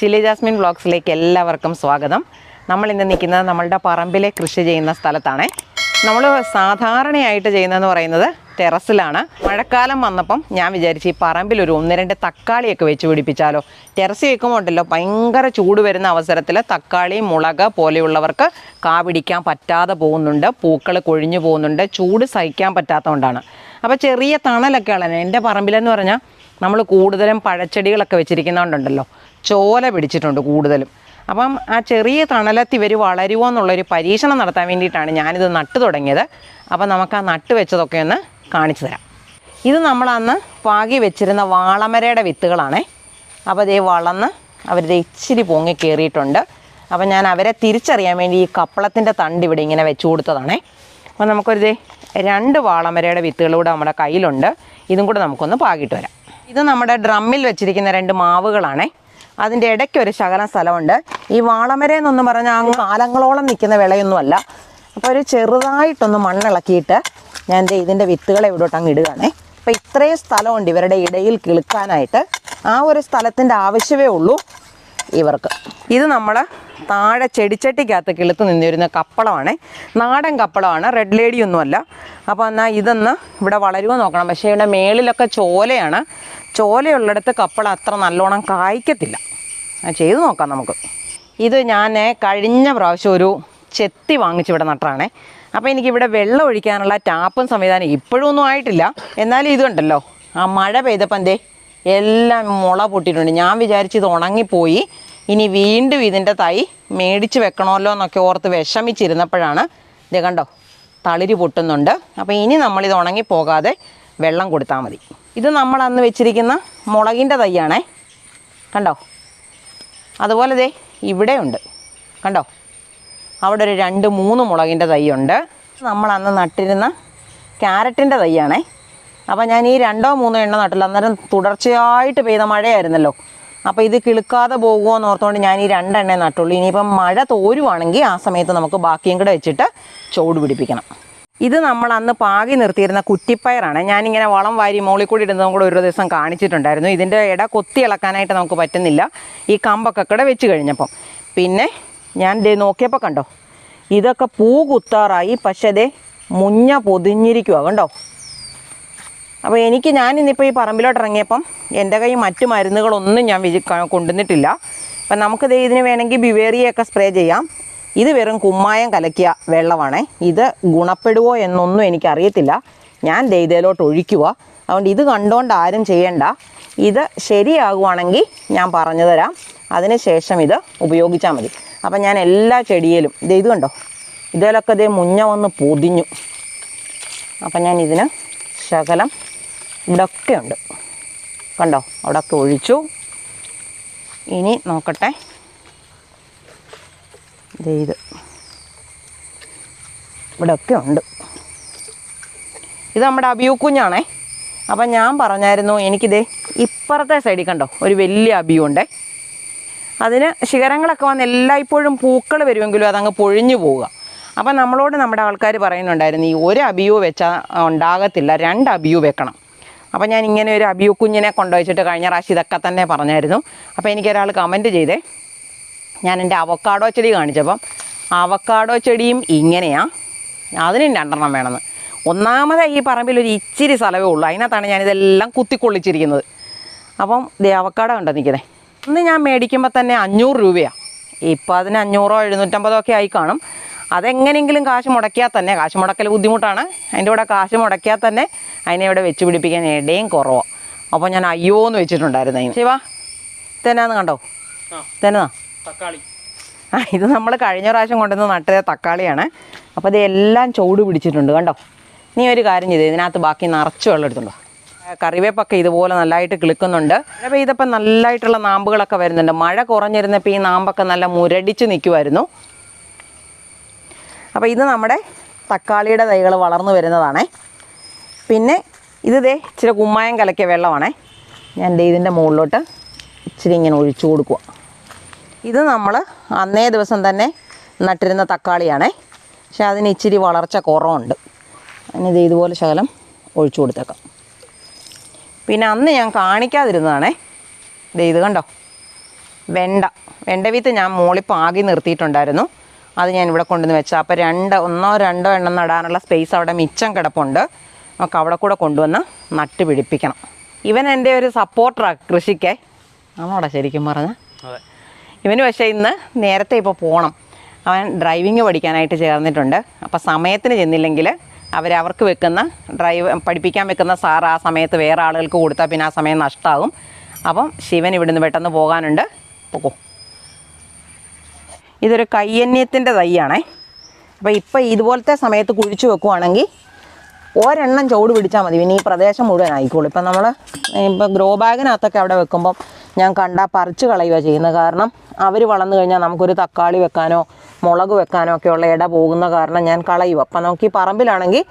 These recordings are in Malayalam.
ചില്ലി ജാസ്മിൻ വ്ളോഗ്സിലേക്ക് എല്ലാവർക്കും സ്വാഗതം. നമ്മൾ ഇന്ന് നിൽക്കുന്നത് നമ്മളുടെ പറമ്പിലെ കൃഷി ചെയ്യുന്ന സ്ഥലത്താണ്. നമ്മൾ സാധാരണയായിട്ട് ചെയ്യുന്നതെന്ന് പറയുന്നത് ടെറസിലാണ്. മഴക്കാലം വന്നപ്പം ഞാൻ വിചാരിച്ചു ഈ പറമ്പിൽ ഒരു 1-2 തക്കാളിയൊക്കെ വെച്ച് പിടിപ്പിച്ചാലോ. ടെറസ് വെക്കുമ്പോൾ ഉണ്ടല്ലോ ഭയങ്കര ചൂട് വരുന്ന അവസരത്തിൽ തക്കാളി, മുളക് പോലെയുള്ളവർക്ക് കാ പിടിക്കാൻ പറ്റാതെ പോകുന്നുണ്ട്, പൂക്കൾ കൊഴിഞ്ഞു പോകുന്നുണ്ട്, ചൂട് സഹിക്കാൻ പറ്റാത്തതുകൊണ്ടാണ്. അപ്പോൾ ചെറിയ തണലൊക്കെ ഉള്ളത് എൻ്റെ പറമ്പിലെന്ന് പറഞ്ഞാൽ നമ്മൾ കൂടുതലും പഴച്ചെടികളൊക്കെ വെച്ചിരിക്കുന്നതുകൊണ്ടുണ്ടല്ലോ ചോല പിടിച്ചിട്ടുണ്ട് കൂടുതലും. അപ്പം ആ ചെറിയ തണലത്ത് ഇവർ വളരുമോ എന്നുള്ളൊരു പരീക്ഷണം നടത്താൻ വേണ്ടിയിട്ടാണ് ഞാനിത് നട്ടു തുടങ്ങിയത്. അപ്പം നമുക്ക് ആ നട്ട് വെച്ചതൊക്കെ ഒന്ന് കാണിച്ചു തരാം. ഇത് നമ്മളന്ന് പാകി വെച്ചിരുന്ന വാളമരയുടെ വിത്തുകളാണേ. അപ്പോൾ ഇതേ വളർന്ന് അവരിത് ഇച്ചിരി പൊങ്ങി കയറിയിട്ടുണ്ട്. അപ്പം ഞാൻ അവരെ തിരിച്ചറിയാൻ വേണ്ടി ഈ കപ്പളത്തിൻ്റെ തണ്ട് ഇവിടെ ഇങ്ങനെ വെച്ച് കൊടുത്തതാണേ. അപ്പോൾ നമുക്കൊരു 2 വാളമരയുടെ വിത്തുകൾ കൂടെ നമ്മുടെ കയ്യിലുണ്ട്. ഇതും കൂടെ നമുക്കൊന്ന് പാകിയിട്ട് വരാം. ഇത് നമ്മുടെ ഡ്രമ്മിൽ വെച്ചിരിക്കുന്ന 2 മാവുകളാണേ. അതിൻ്റെ ഇടയ്ക്കൊരു ശകലം സ്ഥലമുണ്ട്. ഈ വാളമരയെന്നൊന്നും പറഞ്ഞാൽ അങ്ങ് കാലങ്ങളോളം നിൽക്കുന്ന വിളയൊന്നുമല്ല. അപ്പോൾ ഒരു ചെറുതായിട്ടൊന്ന് മണ്ണിളക്കിയിട്ട് ഞാൻ ഇതിൻ്റെ വിത്തുകളെ ഇവിടോട്ട് അങ്ങ് ഇടുകയാണേ. അപ്പോൾ ഇത്രയും സ്ഥലമുണ്ട് ഇവരുടെ ഇടയിൽ കിളുക്കാനായിട്ട്. ആ ഒരു സ്ഥലത്തിൻ്റെ ആവശ്യമേ ഉള്ളൂ ഇവർക്ക്. ഇത് നമ്മൾ താഴെ ചെടിച്ചട്ടിക്കകത്ത് കിളുത്ത് നിന്നിരുന്ന കപ്പളമാണ്. നാടൻ കപ്പളമാണ്, റെഡ് ലേഡി ഒന്നുമല്ല. അപ്പോൾ എന്നാൽ ഇതൊന്ന് ഇവിടെ വളരുമോ നോക്കണം. പക്ഷേ ഇവിടെ മേളിലൊക്കെ ചോലയാണ്. ചോലയുള്ളിടത്ത് കപ്പളം അത്ര നല്ലോണം കായ്ക്കത്തില്ല. ചെയ്ത് നോക്കാം നമുക്ക്. ഇത് ഞാൻ കഴിഞ്ഞ പ്രാവശ്യം ഒരു ചെത്തി വാങ്ങിച്ചിവിടെ നട്ടാണേ. അപ്പോൾ എനിക്കിവിടെ വെള്ളം ഒഴിക്കാനുള്ള ടാപ്പും സംവിധാനം ഇപ്പോഴൊന്നും ആയിട്ടില്ല. എന്നാലും ഇതുണ്ടല്ലോ ആ മഴ പെയ്തപ്പം എല്ലാം മുള പൊട്ടിയിട്ടുണ്ട്. ഞാൻ വിചാരിച്ച് ഇത് ഉണങ്ങിപ്പോയി, ഇനി വീണ്ടും ഇതിൻ്റെ തൈ മേടിച്ച് വെക്കണമല്ലോ എന്നൊക്കെ ഓർത്ത് വിഷമിച്ചിരുന്നപ്പോഴാണ് ഇത് കണ്ടോ തളിര് പൊട്ടുന്നുണ്ട്. അപ്പോൾ ഇനി നമ്മളിത് ഉണങ്ങിപ്പോകാതെ വെള്ളം കൊടുത്താൽ മതി. ഇത് നമ്മൾ അന്ന് വെച്ചിരിക്കുന്ന മുളകിൻ്റെ തൈയാണേ. കണ്ടോ, അതുപോലെ ഇവിടെ ഉണ്ട് കണ്ടോ, അവിടെ ഒരു 2-3 മുളകിൻ്റെ തൈയുണ്ട്. നമ്മൾ അന്ന് നട്ടിരുന്ന ക്യാരറ്റിൻ്റെ തൈയാണേ. അപ്പോൾ ഞാൻ ഈ 2-3 എണ്ണം നട്ടില്ല. അന്നേരം തുടർച്ചയായിട്ട് പെയ്ത മഴയായിരുന്നല്ലോ. അപ്പോൾ ഇത് കിളുക്കാതെ പോകുമോ എന്ന് ഓർത്തുകൊണ്ട് ഞാൻ ഈ 2 എണ്ണേ നട്ടുള്ളൂ. ഇനിയിപ്പം മഴ തോരുവാണെങ്കിൽ ആ സമയത്ത് നമുക്ക് ബാക്കിയും കൂടെ വെച്ചിട്ട് ചുവട് പിടിപ്പിക്കണം. ഇത് നമ്മൾ അന്ന് പാകി നിർത്തിയിരുന്ന കുറ്റിപ്പയറാണ്. ഞാനിങ്ങനെ വളം വാരി മോളിൽ കൂടി ഇടുന്നതും കൂടെ ഒരു ദിവസം കാണിച്ചിട്ടുണ്ടായിരുന്നു. ഇതിൻ്റെ ഇട കൊത്തി ഇളക്കാനായിട്ട് നമുക്ക് പറ്റുന്നില്ല ഈ കമ്പൊക്കെ കൂടെ വെച്ച് കഴിഞ്ഞപ്പം. പിന്നെ ഞാൻ നോക്കിയപ്പോൾ കണ്ടോ ഇതൊക്കെ പൂ കുത്താറായി. പക്ഷേ മുഞ്ഞ പൊതിഞ്ഞിരിക്കുക കണ്ടോ. അപ്പോൾ ഞാനിന്നിപ്പോൾ ഈ പറമ്പിലോട്ട് ഇറങ്ങിയപ്പം എൻ്റെ കയ്യിൽ മറ്റു മരുന്നുകളൊന്നും ഞാൻ കൊണ്ടുവന്നിട്ടില്ല. അപ്പം നമുക്ക് ഇതിന് വേണമെങ്കിൽ ബിവേറിയൊക്കെ സ്പ്രേ ചെയ്യാം. ഇത് വെറും കുമ്മായം കലക്കിയ വെള്ളമാണേ. ഇത് ഗുണപ്പെടുവോ എന്നൊന്നും എനിക്കറിയത്തില്ല. ഞാൻ ഇതിലോട്ട് ഒഴിക്കുക. അതുകൊണ്ട് ഇത് കണ്ടുകൊണ്ട് ആരും ചെയ്യണ്ട. ഇത് ശരിയാകുവാണെങ്കിൽ ഞാൻ പറഞ്ഞു തരാം, അതിന് ശേഷം ഇത് ഉപയോഗിച്ചാൽ മതി. അപ്പം ഞാൻ എല്ലാ ചെടിയിലും ഇത് കണ്ടോ ഇതിലൊക്കെ മുഞ്ഞ വന്ന് പൊതിഞ്ഞു. അപ്പം ഞാൻ ഇതിന് ശകലം ഇവിടെയൊക്കെ ഉണ്ട് കണ്ടോ, അവിടെയൊക്കെ ഒഴിച്ചു. ഇനി നോക്കട്ടെ, ഇത് ഇവിടെയൊക്കെ ഉണ്ട്. ഇത് നമ്മുടെ അബിയൂക്കുഞ്ഞാണേ. അപ്പം ഞാൻ പറഞ്ഞായിരുന്നു ഇപ്പുറത്തെ സൈഡിൽ കണ്ടോ ഒരു വലിയ അബിയുണ്ടേ. അതിന് ശിഖരങ്ങളൊക്കെ വന്ന് എല്ലായ്പ്പോഴും പൂക്കൾ വരുമെങ്കിലും അതങ്ങ് പൊഴിഞ്ഞു പോവുക. അപ്പം നമ്മളോട് നമ്മുടെ ആൾക്കാർ പറയുന്നുണ്ടായിരുന്നു ഈ 1 അബിയു വെച്ചാൽ ഉണ്ടാകത്തില്ല, 2 അബിയു വെക്കണം. അപ്പം ഞാൻ ഇങ്ങനെ ഒരു അബിയു കുഞ്ഞിനെ കൊണ്ടുവച്ചിട്ട് കഴിഞ്ഞ പ്രാവശ്യം ഇതൊക്കെ തന്നെ പറഞ്ഞായിരുന്നു. അപ്പോൾ എനിക്കൊരാൾ കമൻറ്റ് ചെയ്തേ, ഞാൻ എൻ്റെ അവക്കാഡോ ചെടി കാണിച്ചപ്പം അവക്കാഡോ ചെടിയും ഇങ്ങനെയാണ്, അതിനും 2 എണ്ണം വേണമെന്ന്. ഒന്നാമത് ഈ പറമ്പിൽ ഒരു ഇച്ചിരി സ്ഥലമേ ഉള്ളൂ, അതിനകത്താണ് ഞാനിതെല്ലാം കുത്തിക്കൊള്ളിച്ചിരിക്കുന്നത്. അപ്പം അവക്കാഡോ ഉണ്ടോ നിൽക്കുന്നത്. ഇന്ന് ഞാൻ മേടിക്കുമ്പോൾ തന്നെ 500 രൂപയാണ്. ഇപ്പോൾ അതിന് 500-750 ഒക്കെ ആയി കാണും. അതെങ്ങനെയെങ്കിലും കാശ് മുടക്കിയാൽ തന്നെ, കാശ് മുടക്കൽ ബുദ്ധിമുട്ടാണ്, അതിൻ്റെ കൂടെ കാശ് മുടക്കിയാൽ തന്നെ അതിനെ ഇവിടെ വെച്ച് പിടിപ്പിക്കാൻ ഇടയും കുറവാണ്. അപ്പോൾ ഞാൻ അയ്യോ എന്ന് വെച്ചിട്ടുണ്ടായിരുന്നു. അതിന് ശിവാ തന്നെയാന്ന് കണ്ടോ, തന്നെയാ തക്കാളി. ഇത് നമ്മൾ കഴിഞ്ഞ പ്രാവശ്യം കൊണ്ടുവന്ന് നട്ടത് തക്കാളിയാണ്. അപ്പോൾ ഇതെല്ലാം ചൂട് പിടിച്ചിട്ടുണ്ട് കണ്ടോ. നീ ഒരു കാര്യം ചെയ്ത് ഇതിനകത്ത് ബാക്കി നിറച്ച് വെള്ളം എടുത്തുണ്ടോ. കറിവേപ്പൊക്കെ ഇതുപോലെ നല്ലതായിട്ട് കിളുക്കുന്നുണ്ട്. മഴ പെയ്തപ്പോൾ നല്ലതായിട്ടുള്ള നാമ്പുകളൊക്കെ വരുന്നുണ്ട്. മഴ കുറഞ്ഞിരുന്നപ്പോൾ ഈ നാമ്പൊക്കെ നല്ല മുരടിച്ച് നിൽക്കുമായിരുന്നു. അപ്പോൾ ഇത് നമ്മുടെ തക്കാളിയുടെ തൈകൾ വളർന്നു വരുന്നതാണേ. പിന്നെ ഇത് ഇച്ചിരി കുമ്മായം കലക്കിയ വെള്ളമാണേ. ഞാൻ ഇതിൻ്റെ മുകളിലോട്ട് ഇച്ചിരി ഇങ്ങനെ ഒഴിച്ചു കൊടുക്കുക. ഇത് നമ്മൾ അന്നേ ദിവസം തന്നെ നട്ടിരുന്ന തക്കാളിയാണേ. പക്ഷെ അതിന് ഇച്ചിരി വളർച്ച കുറവുണ്ട്. അതിന് ഇതുപോലെ ശകലം ഒഴിച്ചു കൊടുത്തേക്കാം. പിന്നെ അന്ന് ഞാൻ കാണിക്കാതിരുന്നതാണേ. ഇത് കണ്ടോ, വെണ്ട വിത്ത് ഞാൻ മുകളിൽ പാകി നിർത്തിയിട്ടുണ്ടായിരുന്നു. അത് ഞാൻ ഇവിടെ കൊണ്ടുവന്ന് വെച്ചാൽ അപ്പോൾ ഒന്നോ രണ്ടോ എണ്ണം നടാനുള്ള സ്പേസ് അവിടെ മിച്ചം കിടപ്പുണ്ട്. നമുക്ക് അവിടെ കൂടെ കൊണ്ടുവന്ന് നട്ട് പിടിപ്പിക്കണം. ഇവൻ എൻ്റെ ഒരു സപ്പോർട്ടറാണ് കൃഷിക്ക്. ആണോടാ ശരിക്കും പറഞ്ഞാൽ? ഇവന് പക്ഷേ ഇന്ന് നേരത്തെ ഇപ്പോൾ പോകണം. അവൻ ഡ്രൈവിങ് പഠിക്കാനായിട്ട് ചേർന്നിട്ടുണ്ട്. അപ്പോൾ സമയത്തിന് ചെന്നില്ലെങ്കിൽ അവർക്ക് വെക്കുന്ന പഠിപ്പിക്കാൻ വെക്കുന്ന സാർ ആ സമയത്ത് വേറെ ആളുകൾക്ക് കൊടുത്താൽ പിന്നെ ആ സമയം നഷ്ടമാകും. അപ്പം ശിവൻ ഇവിടുന്ന് പെട്ടെന്ന് പോകാനുണ്ട്. പോകും. ഇതൊരു കയ്യന്യത്തിൻ്റെ തൈയാണേ. അപ്പോൾ ഇപ്പോൾ ഇതുപോലത്തെ സമയത്ത് കുഴിച്ച് വെക്കുവാണെങ്കിൽ ഒരെണ്ണം ചുവട് പിടിച്ചാൽ മതി. പിന്നെ ഈ പ്രദേശം മുഴുവൻ ആയിക്കോളും. ഇപ്പം നമ്മൾ ഗ്രോ ബാഗിനകത്തൊക്കെ അവിടെ വെക്കുമ്പം ഞാൻ പറിച്ച് കളയുക ചെയ്യുന്നത്. കാരണം അവർ വളർന്നു കഴിഞ്ഞാൽ നമുക്കൊരു തക്കാളി വെക്കാനോ മുളക് വെക്കാനോ ഒക്കെയുള്ള ഇട പോകുന്ന കാരണം ഞാൻ കളയും. അപ്പം നമുക്ക് ഈ പറമ്പിലാണെങ്കിൽ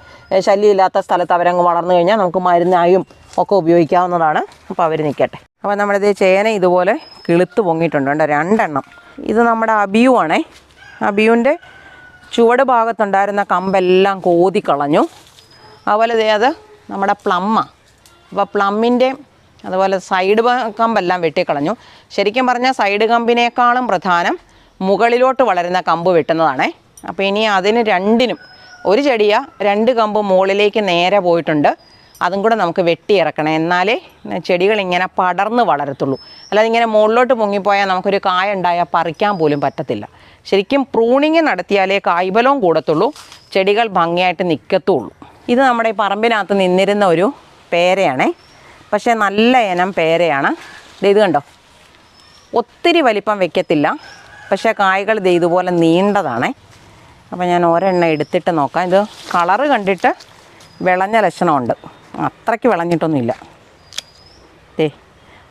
ശല്യമില്ലാത്ത സ്ഥലത്ത് അവരങ്ങ് വളർന്നു കഴിഞ്ഞാൽ നമുക്ക് മരുന്നായും ഒക്കെ ഉപയോഗിക്കാവുന്നതാണ്. അപ്പോൾ അവർ നിൽക്കട്ടെ. അപ്പോൾ നമ്മുടെ ചേന ഇതുപോലെ കിളുത്ത് പൊങ്ങിയിട്ടുണ്ട്. 2 എണ്ണം. ഇത് നമ്മുടെ അബിയുവാണേ. അബിയുവിൻ്റെ ചുവട് ഭാഗത്തുണ്ടായിരുന്ന കമ്പെല്ലാം കോതി കളഞ്ഞു. അതുപോലെ അത് നമ്മുടെ പ്ലമ്മാണ്. അപ്പോൾ പ്ലമ്മിൻ്റെ അതുപോലെ സൈഡ് കമ്പെല്ലാം വെട്ടിക്കളഞ്ഞു. ശരിക്കും പറഞ്ഞാൽ സൈഡ് കമ്പിനേക്കാളും പ്രധാനം മുകളിലോട്ട് വളരുന്ന കമ്പ് വെട്ടുന്നതാണേ. അപ്പോൾ ഇനി അതിന് രണ്ടിനും ഒരു ചെടിയാ 2 കമ്പ് മുകളിലേക്ക് നേരെ പോയിട്ടുണ്ട്. അതും കൂടെ നമുക്ക് വെട്ടിയിറക്കണം. എന്നാലേ ചെടികൾ ഇങ്ങനെ പടർന്ന് വളരത്തുള്ളൂ. അല്ലാതെ ഇങ്ങനെ മുകളിലോട്ട് പൊങ്ങിപ്പോയാൽ നമുക്കൊരു കായ ഉണ്ടായാൽ പറിക്കാൻ പോലും പറ്റത്തില്ല. ശരിക്കും പ്രൂണിങ് നടത്തിയാലേ കായ്ബലവും കൂടത്തുള്ളൂ, ചെടികൾ ഭംഗിയായിട്ട് നിൽക്കത്തുള്ളൂ. ഇത് നമ്മുടെ ഈ പറമ്പിനകത്ത് നിന്നിരുന്ന ഒരു പേരയാണേ. പക്ഷേ നല്ല ഇനം പേരയാണ്. ഇത് കണ്ടോ, ഒത്തിരി വലിപ്പം വയ്ക്കത്തില്ല, പക്ഷേ കായ്കൾ ഇതുപോലെ നീണ്ടതാണേ. അപ്പോൾ ഞാൻ ഒരെണ്ണം എടുത്തിട്ട് നോക്കാം. ഇത് കളറ് കണ്ടിട്ട് വിളഞ്ഞ ലക്ഷണമുണ്ട്. അത്രയ്ക്ക് വിളഞ്ഞിട്ടൊന്നുമില്ല.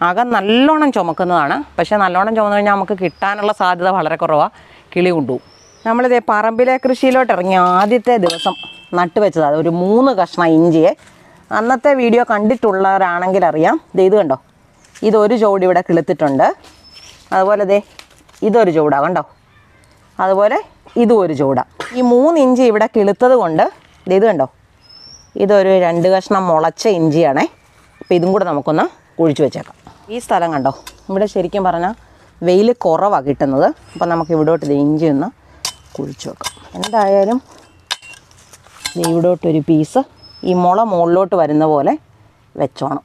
അകം നല്ലോണം ചുമക്കുന്നതാണ്. പക്ഷേ നല്ലോണം ചുമന്നു കഴിഞ്ഞാൽ നമുക്ക് കിട്ടാനുള്ള സാധ്യത വളരെ കുറവാണ്. കിളി കൊണ്ടുപോകും. നമ്മളിതേ പറമ്പിലെ കൃഷിയിലോട്ട് ഇറങ്ങി ആദ്യത്തെ ദിവസം നട്ട് വെച്ചതാണ് ഒരു 3 കഷ്ണം ഇഞ്ചിയെ. അന്നത്തെ വീഡിയോ കണ്ടിട്ടുള്ളവരാണെങ്കിൽ അറിയാം. ഇത് കണ്ടോ, ഇതൊരു ചുവട് ഇവിടെ കിളുത്തിട്ടുണ്ട്. അതുപോലെ ഇതൊരു ചുവടാണ് കണ്ടോ. അതുപോലെ ഇതും ഒരു ചുവടാണ്. ഈ 3 ഇഞ്ചി ഇവിടെ കിളുത്തത് കൊണ്ട് ഇത് കണ്ടോ, ഇതൊരു 2 കഷ്ണം മുളച്ച ഇഞ്ചിയാണേ. അപ്പോൾ ഇതും കൂടെ നമുക്കൊന്ന് കുഴിച്ച് വെച്ചേക്കാം. ഈ സ്ഥലം കണ്ടോ, ഇവിടെ ശരിക്കും പറഞ്ഞാൽ വെയിൽ കുറവാണ് കിട്ടുന്നത്. അപ്പോൾ നമുക്ക് ഇവിടോട്ട് ഇഞ്ചി ഒന്ന് കുഴിച്ച് വെക്കാം. എന്തായാലും ഇവിടോട്ടൊരു പീസ് ഈ മുള മുകളിലോട്ട് വരുന്ന പോലെ വെച്ചോണം.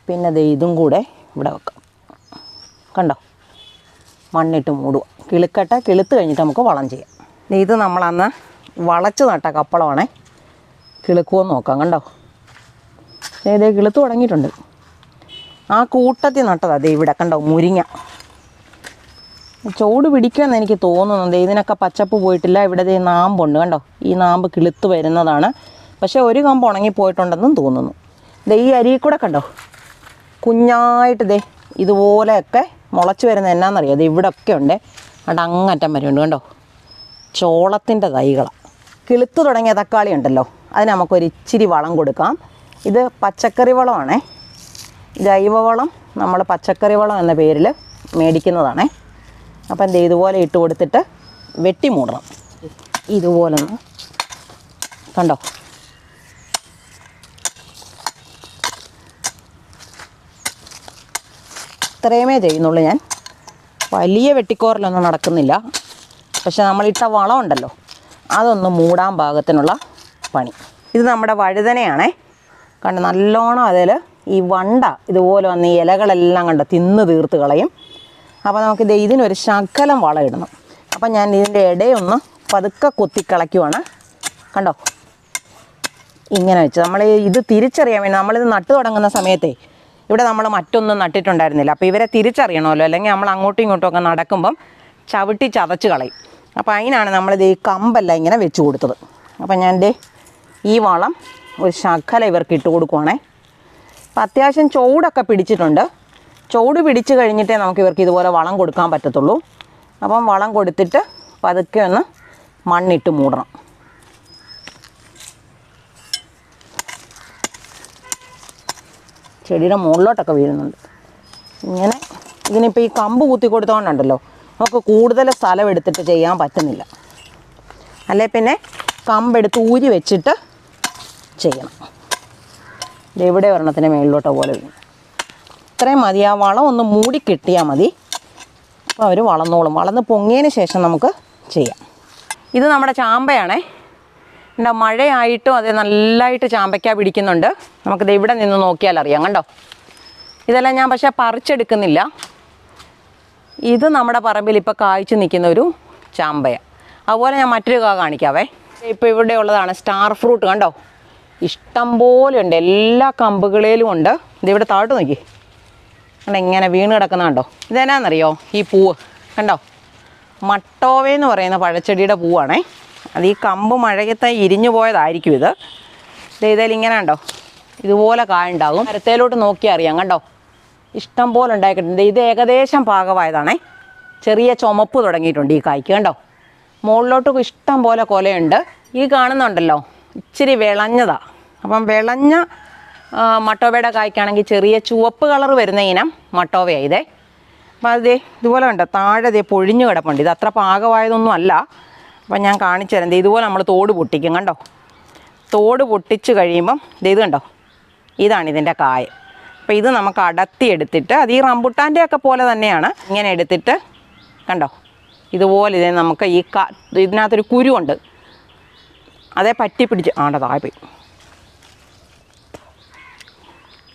പിന്നെ ഇതും കൂടെ ഇവിടെ വെക്കാം. കണ്ടോ, മണ്ണിട്ട് മൂടുക. കിളുത്ത് കഴിഞ്ഞിട്ട് നമുക്ക് വളം ചെയ്യാം. ഇത് നമ്മളന്ന് വളച്ച് നട്ട കപ്പളമാണേ. കിളുക്കുമെന്ന് നോക്കാം. കണ്ടോ, കിളുത്ത് തുടങ്ങിയിട്ടുണ്ട്. ആ കൂട്ടത്തിൽ നട്ടതാണ് ഇവിടെ. കണ്ടോ, മുരിങ്ങ ചൂട് പിടിക്കുമെന്ന് എനിക്ക് തോന്നുന്നുണ്ട്. ഇതിനൊക്കെ പച്ചപ്പ് പോയിട്ടില്ല. ഇവിടെ നാമ്പുണ്ട് കണ്ടോ, ഈ നാമ്പ് കിളുത്ത് വരുന്നതാണ്. പക്ഷേ ഒരു കമ്പ് ഉണങ്ങിപ്പോയിട്ടുണ്ടെന്നും തോന്നുന്നു. ഈ അരിയിൽ കൂടെ കണ്ടോ കുഞ്ഞായിട്ട് ഇതുപോലെയൊക്കെ മുളച്ച് വരുന്നത് എന്നാണെന്നറിയാം. ഇവിടെയൊക്കെ ഉണ്ട്. അവിടെ അങ്ങറ്റം വരെയുണ്ട് കണ്ടോ. ചോളത്തിൻ്റെ തൈകളാണ്. കിളുത്ത് തുടങ്ങിയ തക്കാളി ഉണ്ടല്ലോ, അതിന് നമുക്കൊരു ഇച്ചിരി വളം കൊടുക്കാം. ഇത് പച്ചക്കറി വളമാണേ. ജൈവവളം നമ്മൾ പച്ചക്കറി വളം എന്ന പേരിൽ മേടിക്കുന്നതാണേ. അപ്പം ഇതുപോലെ ഇട്ട് കൊടുത്തിട്ട് വെട്ടി മൂടണം. ഇതുപോലൊന്ന് കണ്ടോ. ഇത്രയുമേ ചെയ്യുന്നുള്ളൂ. ഞാൻ വലിയ വെട്ടിക്കോറലൊന്നും നടക്കുന്നില്ല. പക്ഷെ നമ്മളിട്ട വളം ഉണ്ടല്ലോ, അതൊന്ന് മൂടാൻ പാകത്തിനുള്ള പണി. ഇത് നമ്മുടെ വഴുതനയാണേ. കണ്ട് നല്ലോണം അതിൽ ഈ വണ്ട ഇതുപോലെ വന്ന് ഈ ഇലകളെല്ലാം കണ്ട് തിന്ന് തീർത്ത് കളയും. അപ്പോൾ നമുക്ക് ഇതിനൊരു ശകലം വളം ഇടണം. അപ്പം ഞാൻ ഇതിൻ്റെ ഇടയൊന്ന് പതുക്കെ കൊത്തിക്കളയ്ക്കുവാണ്. കണ്ടോ, ഇങ്ങനെ വെച്ച് നമ്മൾ ഇത് തിരിച്ചറിയാൻ വേണ്ടി നമ്മളിത് നട്ടു തുടങ്ങുന്ന സമയത്തേ ഇവിടെ നമ്മൾ മറ്റൊന്നും നട്ടിട്ടുണ്ടായിരുന്നില്ല. അപ്പോൾ ഇവരെ തിരിച്ചറിയണമല്ലോ, അല്ലെങ്കിൽ നമ്മൾ അങ്ങോട്ടും ഇങ്ങോട്ടും ഒക്കെ നടക്കുമ്പം ചവിട്ടി ചതച്ച് കളയും. അപ്പോൾ അതിനാണ് നമ്മളിത് ഈ കമ്പെല്ലാം ഇങ്ങനെ വെച്ച് കൊടുത്തത്. അപ്പം ഞാൻ ഈ വളം ഒരു ശകലം ഇവർക്ക് ഇട്ട് കൊടുക്കുവാണേ. അപ്പം അത്യാവശ്യം ചൂടൊക്കെ പിടിച്ചിട്ടുണ്ട്. ചൂട് പിടിച്ച് കഴിഞ്ഞിട്ടേ നമുക്ക് ഇവർക്ക് ഇതുപോലെ വളം കൊടുക്കാൻ പറ്റത്തുള്ളൂ. അപ്പം വളം കൊടുത്തിട്ട് പതുക്കെ ഒന്ന് മണ്ണിട്ട് മൂടണം. ചെടിയുടെ മുകളിലോട്ടൊക്കെ വീഴുന്നുണ്ട്. ഇങ്ങനെ ഇതിനിപ്പോൾ ഈ കമ്പ് കുത്തി കൊടുത്തോണ്ടുണ്ടല്ലോ നമുക്ക് കൂടുതൽ സ്ഥലം എടുത്തിട്ട് ചെയ്യാൻ പറ്റുന്നില്ല. അല്ലേ പിന്നെ കമ്പെടുത്ത് ഊരി വെച്ചിട്ട് ചെയ്യണം. ഇവിടെ ഒരെണ്ണത്തിന് മേളിലോട്ടോ പോലെ വീഴും. ഇത്രയും മതി. ആ വളം ഒന്ന് മൂടി കിട്ടിയാൽ മതി. അപ്പോൾ അവർ വളർന്നോളും. വളർന്ന് പൊങ്ങിയതിന് ശേഷം നമുക്ക് ചെയ്യാം. ഇത് നമ്മുടെ ചാമ്പയാണേ. എന്താ മഴയായിട്ടും അത് നല്ലതായിട്ട് ചാമ്പയ്ക്ക പിടിക്കുന്നുണ്ട്. നമുക്കിത് ഇവിടെ നിന്ന് നോക്കിയാൽ അറിയാം. കണ്ടോ, ഇതെല്ലാം ഞാൻ പക്ഷേ പറിച്ചെടുക്കുന്നില്ല. ഇത് നമ്മുടെ പറമ്പിൽ ഇപ്പോൾ കായ്ച്ചു നിൽക്കുന്ന ഒരു ചാമ്പയ. അതുപോലെ ഞാൻ മറ്റൊരു കാ കാണിക്കാവേ. ഇപ്പോൾ ഇവിടെ ഉള്ളതാണ് സ്റ്റാർ ഫ്രൂട്ട്. കണ്ടോ, ഇഷ്ടം പോലെ ഉണ്ട്. എല്ലാ കമ്പുകളിലും ഉണ്ട്. ഇതിവിടെ താഴോട്ട് നോക്കി കണ്ടോ, ഇങ്ങനെ വീണ് കിടക്കുന്ന കണ്ടോ. ഇതെന്നാന്നറിയോ, ഈ പൂവ് കണ്ടോ, മട്ടോവയെന്ന് പറയുന്ന പഴച്ചെടിയുടെ പൂവാണേ. അത് ഈ കമ്പ് മഴയത്തെ ഇരിഞ്ഞു പോയതായിരിക്കും ഇത്. ഇതേതായാലും ഇങ്ങനെ കണ്ടോ, ഇതുപോലെ കായുണ്ടാകും. മരത്തേലോട്ട് നോക്കിയാൽ അറിയാം. കണ്ടോ, ഇഷ്ടം പോലെ ഉണ്ടാക്കിയിട്ടുണ്ട്. ഇത് ഏകദേശം പാകമായതാണേ. ചെറിയ ചുമപ്പ് തുടങ്ങിയിട്ടുണ്ട് ഈ കായ്ക്ക്. കണ്ടോ, മുകളിലോട്ട് ഇഷ്ടം പോലെ കൊലയുണ്ട്. ഈ കാണുന്നുണ്ടല്ലോ, ഇച്ചിരി വിളഞ്ഞതാണ്. അപ്പം വിളഞ്ഞ മട്ടോവയുടെ കായ്ക്കാണെങ്കിൽ ചെറിയ ചുവപ്പ് കളർ വരുന്ന ഇനം മട്ടോവയാണ് ഇതേ. അപ്പം അതേ ഇതുപോലെ കണ്ടോ, താഴെ ദേ പൊഴിഞ്ഞു കിടപ്പുണ്ട്. ഇത് അത്ര പാകമായതൊന്നും അല്ല. അപ്പം ഞാൻ കാണിച്ചു തരാം. ഇതുപോലെ നമ്മൾ തോട് പൊട്ടിക്കും. കണ്ടോ, തോട് പൊട്ടിച്ച് കഴിയുമ്പം ഇത് കണ്ടോ, ഇതാണ് ഇതിൻ്റെ കായ. അപ്പോൾ ഇത് നമുക്ക് അടർത്തിയെടുത്തിട്ട്, അത് ഈ റംബുട്ടാൻ്റെ ഒക്കെ പോലെ തന്നെയാണ്. ഇങ്ങനെ എടുത്തിട്ട് കണ്ടോ, ഇതുപോലെ ഇതേ നമുക്ക് ഈ ഇതിനകത്തൊരു കുരുവുണ്ട്, അതേ പറ്റി പിടിച്ച് താഴെ പോയി.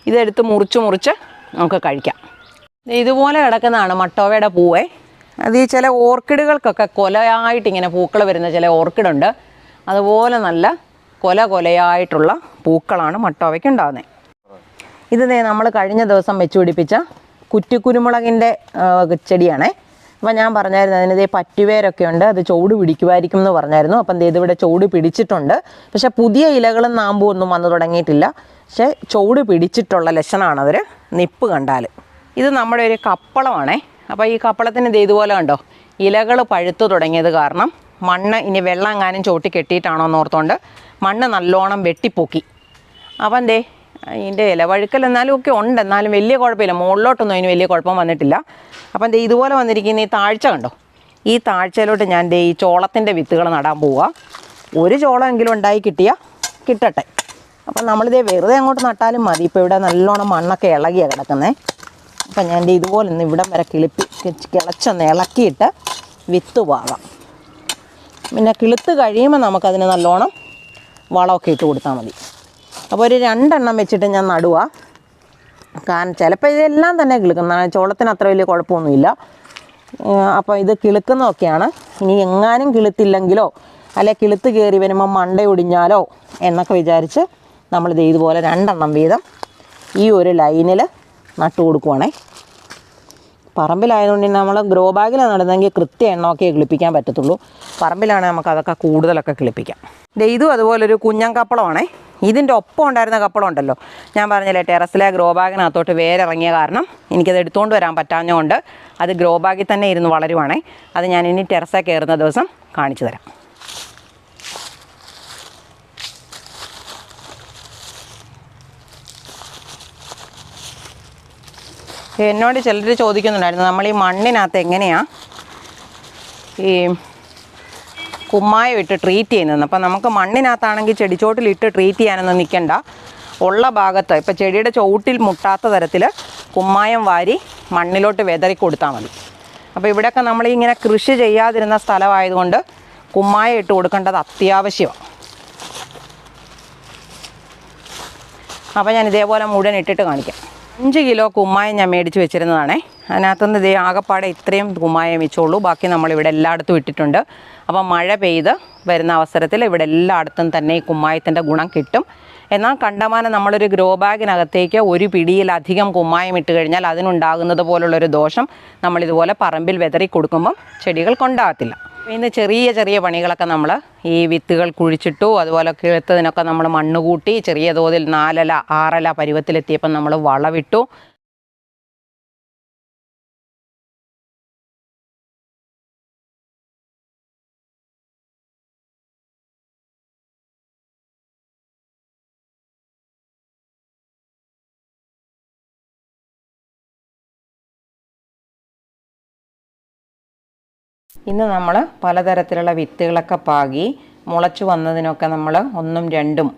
ഇതെടുത്ത് മുറിച്ച് നമുക്ക് കഴിക്കാം. ഇതുപോലെ കിടക്കുന്നതാണ് മട്ടോവയുടെ പൂവേ. അത് ഈ ചില ഓർക്കിഡുകൾക്കൊക്കെ കൊലയായിട്ടിങ്ങനെ പൂക്കൾ വരുന്ന ചില ഓർക്കിഡുണ്ട്. അതുപോലെ നല്ല കൊലയായിട്ടുള്ള പൂക്കളാണ് മട്ടോവയ്ക്ക് ഉണ്ടാകുന്നത്. ഇത് നമ്മൾ കഴിഞ്ഞ ദിവസം വെച്ച് പിടിപ്പിച്ച കുറ്റിക്കുരുമുളകിൻ്റെ ചെടിയാണേ. അപ്പോൾ ഞാൻ പറഞ്ഞായിരുന്നു അതിന് പറ്റുവേരൊക്കെ ഉണ്ട്, അത് ചുവട് പിടിക്കുമായിരിക്കും എന്ന് പറഞ്ഞായിരുന്നു. അപ്പം ഇതിവിടെ ചുവട് പിടിച്ചിട്ടുണ്ട്. പക്ഷേ പുതിയ ഇലകളും നാമ്പും ഒന്നും വന്നു തുടങ്ങിയിട്ടില്ല. പക്ഷേ ചുവട് പിടിച്ചിട്ടുള്ള ലക്ഷണമാണ് അവർ നിപ്പ് കണ്ടാൽ. ഇത് നമ്മുടെ ഒരു കപ്പളമാണേ. അപ്പോൾ ഈ കപ്പളത്തിന് ഇതുപോലെ കണ്ടോ, ഇലകൾ പഴുത്തു തുടങ്ങിയത് കാരണം മണ്ണ് ഇനി വെള്ളം എങ്ങാനും ചോട്ടി കെട്ടിയിട്ടാണോ എന്നോർത്തുകൊണ്ട് മണ്ണ് നല്ലോണം വെട്ടിപ്പൊക്കി. അപ്പം ഇതിൻ്റെ ഇലവഴുക്കൽ എന്നാലും ഒക്കെ ഉണ്ട്, എന്നാലും വലിയ കുഴപ്പമില്ല. മുകളിലോട്ടൊന്നും അതിന് വലിയ കുഴപ്പം വന്നിട്ടില്ല. അപ്പം ഇതുപോലെ വന്നിരിക്കുന്ന ഈ താഴ്ച കണ്ടോ, ഈ താഴ്ചയിലോട്ട് ഞാൻ ഈ ചോളത്തിൻ്റെ വിത്തുകൾ നടാൻ പോവുക. ഒരു ചോളമെങ്കിലും ഉണ്ടായി കിട്ടട്ടെ. അപ്പം നമ്മളിതേ വെറുതെ അങ്ങോട്ട് നട്ടാലും മതി. ഇപ്പോൾ ഇവിടെ നല്ലോണം മണ്ണൊക്കെ ഇളകിയാണ് കിടക്കുന്നത്. അപ്പം ഞാൻ ഇതുപോലെ ഒന്ന് ഇവിടം വരെ കിളച്ചൊന്ന് ഇളക്കിയിട്ട് വിത്ത് പാകാം. പിന്നെ കിളുത്ത് കഴിയുമ്പോൾ നമുക്കതിന് നല്ലോണം വളമൊക്കെ ഇട്ട് കൊടുത്താൽ മതി. അപ്പോൾ ഒരു 2 എണ്ണം വെച്ചിട്ട് ഞാൻ നടുക. കാരണം ചിലപ്പോൾ ഇതെല്ലാം തന്നെ കിളുക്കുന്ന, ചോളത്തിന് അത്ര വലിയ കുഴപ്പമൊന്നുമില്ല. അപ്പോൾ ഇത് കിളുക്കുന്നതൊക്കെയാണ്. ഇനി എങ്ങാനും കിളുത്തില്ലെങ്കിലോ അല്ലെ കിളുത്ത് കയറി വരുമ്പോൾ മണ്ട ഒടിഞ്ഞാലോ എന്നൊക്കെ വിചാരിച്ച് നമ്മളിത് ഇതുപോലെ 2 എണ്ണം വീതം ഈ ഒരു ലൈനിൽ നട്ടു കൊടുക്കുവാണേ. പറമ്പിലായതുകൊണ്ട് നമ്മൾ ഗ്രോ ബാഗിലാണ് നടുന്നതെങ്കിൽ കൃത്യ എണ്ണമൊക്കെ കിളിപ്പിക്കാൻ പറ്റത്തുള്ളൂ. പറമ്പിലാണെങ്കിൽ നമുക്ക് അതൊക്കെ കൂടുതലൊക്കെ കിളിപ്പിക്കാം. ഇതും അതുപോലൊരു കുഞ്ഞൻ കപ്പളമാണേ. ഇതിൻ്റെ ഒപ്പം ഉണ്ടായിരുന്ന കപ്പളം ഉണ്ടല്ലോ, ഞാൻ പറഞ്ഞില്ലേ ടെറസിലെ ഗ്രോ ബാഗിനകത്തോട്ട് വേരിറങ്ങിയ കാരണം എനിക്കത് എടുത്തുകൊണ്ട് വരാൻ പറ്റാഞ്ഞുകൊണ്ട് അത് ഗ്രോ ബാഗിൽ തന്നെ ഇരുന്ന് വളരുവാണേ. അത് ഞാൻ ഇനി ടെറസിൽ കയറുന്ന ദിവസം കാണിച്ചു തരാം. എന്നോട് ചിലർ ചോദിക്കുന്നുണ്ടായിരുന്നു നമ്മൾ ഈ മണ്ണിനകത്ത് എങ്ങനെയാണ് ഈ കുമ്മായം ഇട്ട് ട്രീറ്റ് ചെയ്യുന്നതെന്ന്. അപ്പം നമുക്ക് മണ്ണിനകത്താണെങ്കിൽ ചെടിച്ചോട്ടിലിട്ട് ട്രീറ്റ് ചെയ്യാനൊന്നും നിൽക്കണ്ട. ഉള്ള ഭാഗത്ത് ഇപ്പോൾ ചെടിയുടെ ചുവട്ടിൽ മുട്ടാത്ത തരത്തിൽ കുമ്മായം വാരി മണ്ണിലോട്ട് വിതറി കൊടുത്താൽ മതി. അപ്പോൾ ഇവിടെയൊക്കെ നമ്മളിങ്ങനെ കൃഷി ചെയ്യാതിരുന്ന സ്ഥലമായതുകൊണ്ട് കുമ്മായം ഇട്ട് കൊടുക്കേണ്ടത് അത്യാവശ്യമാണ്. അപ്പോൾ ഞാൻ ഇതേപോലെ മുഴുവൻ ഇട്ടിട്ട് കാണിക്കാം. 5 കിലോ കുമ്മായം ഞാൻ മേടിച്ച് വെച്ചിരുന്നതാണേ. അതിനകത്തുനിന്ന് ആകപ്പാടെ ഇത്രയും കുമ്മായം വെച്ചോളൂ. ബാക്കി നമ്മളിവിടെ എല്ലായിടത്തും ഇട്ടിട്ടുണ്ട്. അപ്പം മഴ പെയ്ത് വരുന്ന അവസരത്തിൽ ഇവിടെ എല്ലായിടത്തും തന്നെ ഈ കുമ്മായത്തിൻ്റെ ഗുണം കിട്ടും. എന്നാൽ കണ്ടമാനം നമ്മളൊരു ഗ്രോ ബാഗിനകത്തേക്ക് ഒരു പിടിയിലധികം കുമ്മായം ഇട്ട് കഴിഞ്ഞാൽ അതിനുണ്ടാകുന്നത് പോലുള്ളൊരു ദോഷം നമ്മളിതുപോലെ പറമ്പിൽ വിതറി കൊടുക്കുമ്പം ചെടികൾക്കുണ്ടാകത്തില്ല. ഇന്ന് ചെറിയ ചെറിയ പണികളൊക്കെ നമ്മൾ ഈ വിത്തുകൾ കുഴിച്ചിട്ടു, അതുപോലെ കിളുത്തതിനൊക്കെ നമ്മൾ മണ്ണ് കൂട്ടി ചെറിയ തോതിൽ 4 ഇല 6 ഇല പരുവത്തിലെത്തിയപ്പം നമ്മൾ വളവിട്ടു. ഇന്ന് നമ്മൾ പലതരത്തിലുള്ള വിത്തുകളൊക്കെ പാകി മുളച്ചു വന്നതിനൊക്കെ നമ്മൾ 1ഉം 2ഉം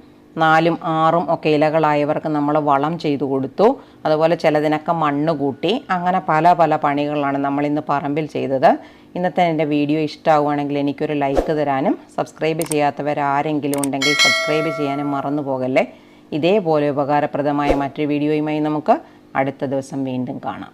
4ഉം 6ഉം ഒക്കെ ഇലകളായവർക്ക് നമ്മൾ വളം ചെയ്തു കൊടുത്തു. അതുപോലെ ചിലതിനൊക്കെ മണ്ണ് കൂട്ടി. അങ്ങനെ പല പല പണികളാണ് നമ്മളിന്ന് പറമ്പിൽ ചെയ്തത്. ഇന്നത്തെ എൻ്റെ വീഡിയോ ഇഷ്ടമാവുകയാണെങ്കിൽ എനിക്കൊരു ലൈക്ക് തരാനും സബ്സ്ക്രൈബ് ചെയ്യാത്തവരാരെങ്കിലും ഉണ്ടെങ്കിൽ സബ്സ്ക്രൈബ് ചെയ്യാനും മറന്നു പോകല്ലേ. ഇതേപോലെ ഉപകാരപ്രദമായ മറ്റൊരു വീഡിയോയുമായി നമുക്ക് അടുത്ത ദിവസം വീണ്ടും കാണാം.